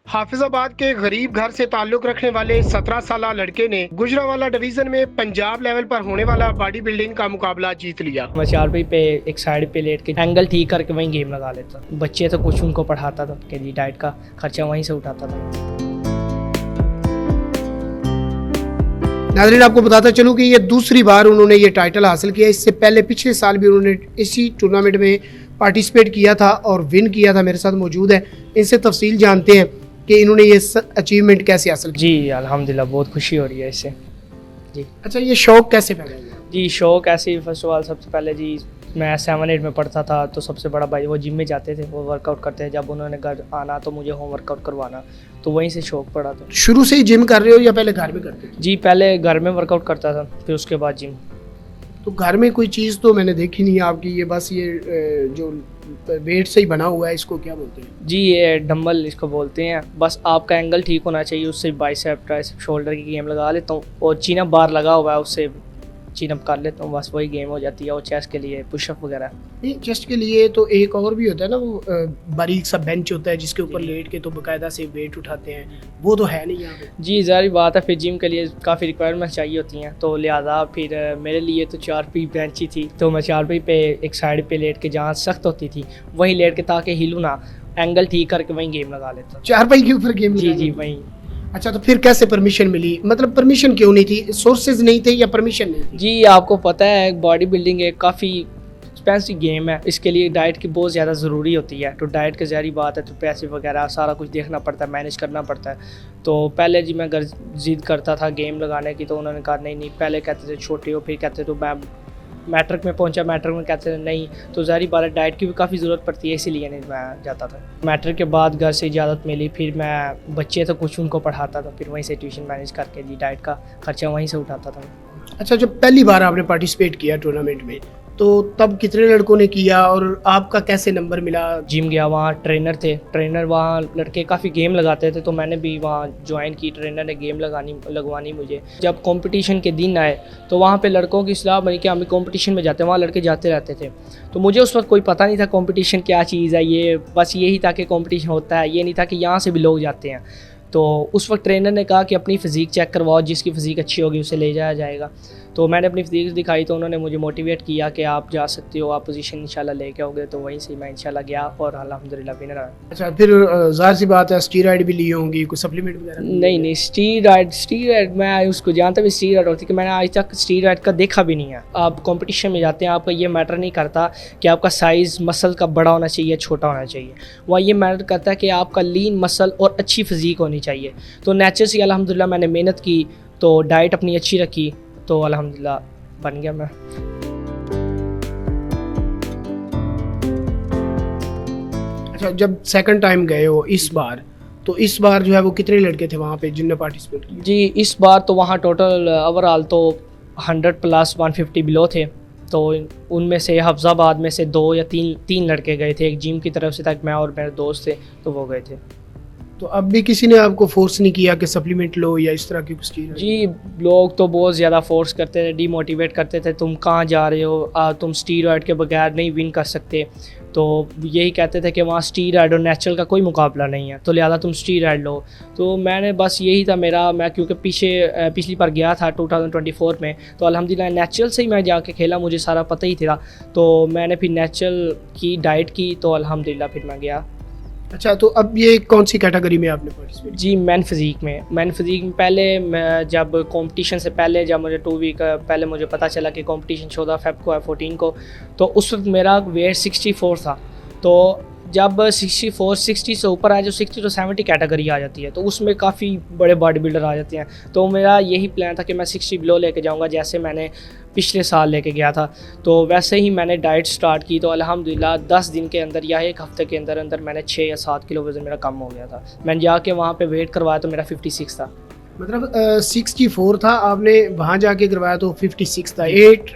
हाफिजाबाद के गरीब घर से ताल्लुक रखने वाले 17 साल लड़के ने गुजरांवाला डिवीजन में पंजाब लेवल पर होने वाला बॉडी बिल्डिंग का मुकाबला जीत लिया। मैं चारपाई पे एक साइड पे लेट के एंगल ठीक करके वहीं गेम लगा लेता। बच्चे तो कुछ उनको पढ़ाता था कि जी डाइट का खर्चा वहीं से उठाता था। नाज़रीन, आपको बताता चलूँ कि ये दूसरी बार उन्होंने ये टाइटल हासिल किया। इससे पहले पिछले साल भी उन्होंने इसी टूर्नामेंट में पार्टिसिपेट किया था और विन किया था। मेरे साथ मौजूद है, इनसे तफसील जानते हैं कि इन्होंने ये अचीवमेंट कैसे हासिल की। जी अल्हम्दुलिल्लाह, बहुत खुशी हो रही है इससे। जी अच्छा, ये शौक कैसे पैदा हुआ? जी शौक ऐसे ही फर्स्ट ऑफ ऑल सबसे पहले जी मैं 7-8 में पढ़ता था तो सबसे बड़ा भाई वो जिम में जाते थे, वो वर्कआउट करते हैं। जब उन्होंने घर आना तो मुझे होम वर्कआउट करवाना, तो वहीं से शौक पड़ा था। शुरू से ही जिम कर रहे हो या पहले घर में करते थे? जी पहले घर में वर्कआउट करता था, फिर उसके बाद जिम। तो घर में कोई चीज़ तो मैंने देखी नहीं आपकी, ये बस ये जो वेट से ही बना हुआ है, इसको क्या बोलते हैं? जी ये डंबल इसको बोलते हैं। बस आपका एंगल ठीक होना चाहिए, उससे बाइसेप ट्राइसेप शोल्डर की गेम लगा लेता हूँ और चीन अप बार लगा हुआ है उससे चीन अप कर लेता हूँ, बस वही गेम हो जाती है। और चेस्ट के लिए पुशअप वगैरह। नहीं, चेस्ट के लिए तो एक और भी होता है ना, वो बारीक सा बेंच होता है जिसके ऊपर लेट के तो बाकायदा से वेट उठाते हैं, वो तो है नहीं यहाँ पे। जी ज़ाहिर बात है, फिर जिम के लिए काफ़ी रिक्वायरमेंट चाहिए होती हैं, तो लिहाजा फिर मेरे लिए तो 4 बेंच ही थी। तो मैं 4 पे एक साइड पे लेट के जहाँ सख्त होती थी वहीं लेट के, ताकि हिलूँ ना, एंगल ठीक करके वहीं गेम लगा लेता। 4 के ऊपर गेम? जी वहीं। अच्छा, तो फिर कैसे परमिशन मिली? मतलब परमिशन क्यों नहीं थी? सोर्सेज नहीं थे या परमिशन नहीं थी? जी आपको पता है बॉडी बिल्डिंग एक काफ़ी एक्सपेंसिव गेम है, इसके लिए डाइट की बहुत ज़्यादा ज़रूरी होती है। तो डाइट की ज़ाहिर बात है, तो पैसे वगैरह सारा कुछ देखना पड़ता है, मैनेज करना पड़ता है। तो पहले जी मैं जिद करता था गेम लगाने की, तो उन्होंने कहा नहीं पहले कहते थे छोटे हो, फिर कहते तो मैं मैट्रिक में पहुंचा, मैट्रिक में कहते थे नहीं, तो ज़ाहिर बात है डाइट की भी काफ़ी ज़रूरत पड़ती है, इसीलिए नहीं मैं जाता था। मैट्रिक के बाद घर से इजाज़त मिली, फिर मैं बच्चे तो कुछ उनको पढ़ाता था, फिर वहीं से ट्यूशन मैनेज करके जी डाइट का खर्चा वहीं से उठाता था। अच्छा, जब पहली बार आपने पार्टिसिपेट किया टूर्नामेंट में, तो तब कितने लड़कों ने किया और आपका कैसे नंबर मिला? जिम गया, वहाँ ट्रेनर थे, ट्रेनर वहाँ लड़के काफ़ी गेम लगाते थे, तो मैंने भी वहाँ ज्वाइन की। ट्रेनर ने गेम लगवानी मुझे। जब कंपटीशन के दिन आए तो वहाँ पे लड़कों की सलाह बनी कि हम कंपटीशन में जाते हैं, वहाँ लड़के जाते रहते थे। तो मुझे उस वक्त कोई पता नहीं था कंपटीशन क्या चीज़ है, ये बस यही था कि कंपटीशन होता है, ये नहीं था कि यहाँ से भी लोग जाते हैं। तो उस वक्त ट्रेनर ने कहा कि अपनी फ़िज़ीक चेक करवाओ, जिसकी फ़िज़ीक अच्छी होगी उसे ले जाया जाएगा। तो मैंने अपनी फ़िज़ीक दिखाई, तो उन्होंने मुझे मोटिवेट किया कि आप जा सकते हो, आप पोजीशन इंशाल्लाह लेके आओगे। तो वहीं से मैं इंशाल्लाह गया और अल्हम्दुलिल्लाह विनर आया। अच्छा, फिर ज़ाहिर सी बात है स्टीरॉयड भी ली होंगी, कोई सप्लीमेंट वगैरह? नहीं स्टीरॉयड मैं उसको जानता भी स्टीरॉयड होती, कि मैंने आज तक स्टीरॉयड का देखा भी नहीं है। आप कंपटीशन में जाते हैं, आपका ये मैटर नहीं करता कि आपका साइज़ मसल का बड़ा होना चाहिए छोटा होना चाहिए, वहाँ ये मैटर करता है कि आपका लीन मसल और अच्छी फ़िज़ीक होनी चाहिए। तो नेचर से अल्हम्दुलिल्लाह मैंने मेहनत की, तो डाइट अपनी अच्छी रखी, तो अल्हम्दुलिल्लाह बन गया मैं। अच्छा, जब सेकंड टाइम गए हो इस बार, तो इस बार जो है वो कितने लड़के थे वहाँ पे जिनने पार्टिसिपेट किया? जी इस बार तो वहाँ टोटल ओवरऑल तो 100 प्लस 150 बिलो थे। तो उनमें से हफ्ज़ाबाद में से 2 या 3 लड़के गए थे, एक जिम की तरफ से था, मैं और मेरे दोस्त थे, तो वो गए थे। तो अब भी किसी ने आपको फोर्स नहीं किया कि सप्लीमेंट लो या इस तरह की कुछ चीज़? जी लोग तो बहुत ज़्यादा फोर्स करते थे, डीमोटिवेट करते थे, तुम कहाँ जा रहे हो, तुम स्टीरॉयड के बगैर नहीं विन कर सकते। तो यही कहते थे कि वहाँ स्टीरॉयड और नेचुरल का कोई मुकाबला नहीं है, तो लिहाजा तुम स्टीरॉयड लो। तो मैंने बस यही था मेरा, मैं क्योंकि पिछली बार गया था 2024 में, तो अल्हम्दुलिल्लाह नेचुरल से ही मैं जाके खेला, मुझे सारा पता ही था। तो मैंने फिर नेचुरल की डाइट की, तो अल्हम्दुलिल्लाह फिर मैं गया। अच्छा, तो अब ये कौन सी कैटेगरी में आपने पार्टिसिपेट? जी मैन फिज़ीक में पहले मैं जब कंपटीशन से पहले, जब मुझे 2 वीक पहले मुझे पता चला कि कंपटीशन 14 फ़रवरी को है 14 को, तो उस वक्त मेरा वेट 64 था। तो जब 60 से ऊपर आया, जो 60 to 70 कैटेगरी आ जाती है, तो उसमें काफ़ी बड़े बॉडी बिल्डर आ जाते हैं। तो मेरा यही प्लान था कि मैं 60 बिलो लेके जाऊंगा, जैसे मैंने पिछले साल लेके गया था। तो वैसे ही मैंने डाइट स्टार्ट की, तो अल्हम्दुलिल्लाह 10 दिन के अंदर या 1 हफ़्ते के अंदर अंदर मैंने 6 या 7 किलो वज़न मेरा कम हो गया था। मैंने जाके वहाँ पे वेट करवाया तो मेरा 56 था। मतलब 64 था, आपने वहाँ जाके करवाया तो 56 था। 8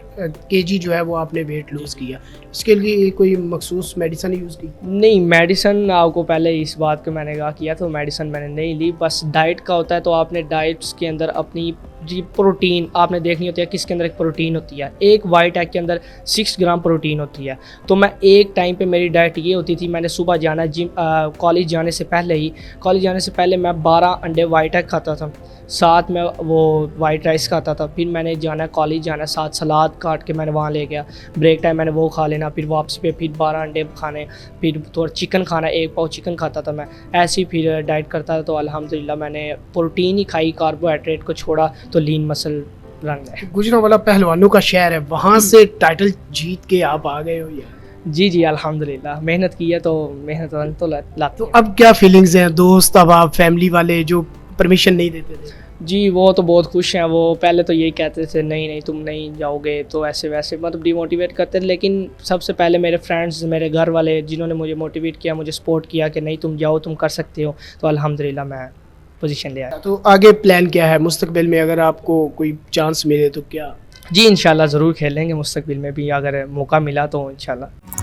kg जो है वो आपने वेट लूज़ किया। इसके लिए कोई मखसूस मेडिसिन यूज़ की? नहीं मेडिसन आपको पहले इस बात को मैंने कहा किया, तो मेडिसिन मैंने नहीं ली। बस डाइट का होता है, तो आपने डाइट्स के अंदर अपनी जी प्रोटीन आपने देखनी होती है किसके अंदर एक प्रोटीन होती है, एक वाइट एग के अंदर 6 ग्राम प्रोटीन होती है। तो मैं एक टाइम पे मेरी डाइट ये होती थी, मैंने सुबह जाना जिम, कॉलेज जाने से पहले मैं 12 अंडे वाइट एग खाता था, साथ में वो वाइट राइस खाता था। फिर मैंने जाना कॉलेज जाना, साथ सलाद काट के मैंने वहाँ ले गया, ब्रेक टाइम मैंने वो खा लेना, फिर वापसी पे फिर 12 अंडे खाने, फिर थोड़ा चिकन खाना, 1 पाव चिकन खाता था मैं, ऐसे ही फिर डाइट करता था। तो अल्हम्दुलिल्लाह मैंने प्रोटीन ही खाई, कार्बोहाइड्रेट को छोड़ा तो लीन मसल रंग है। गुजरांवाला पहलवानों का शहर है, वहाँ से टाइटल जीत के आप आ गए हो यार। जी अल्हम्दुलिल्लाह मेहनत की है तो मेहनत रंग तो लाती तो है। अब क्या फीलिंग्स हैं, दोस्त अब आप फैमिली वाले जो परमिशन नहीं देते थे? जी वो तो बहुत खुश हैं, वो पहले तो यही कहते थे नहीं तुम नहीं जाओगे, तो ऐसे वैसे मतलब डिमोटिवेट करते थे। लेकिन सबसे पहले मेरे फ्रेंड्स, मेरे घर वाले जिन्होंने मुझे मोटिवेट किया, मुझे सपोर्ट किया कि नहीं तुम जाओ, तुम कर सकते हो, तो अल्हम्दुलिल्लाह मैं पोजीशन ले आया। तो आगे प्लान क्या है मुस्तकबिल में, अगर आपको कोई चांस मिले तो क्या? जी इंशाल्लाह ज़रूर खेलेंगे मुस्तकबिल में भी, अगर मौका मिला तो इंशाल्लाह।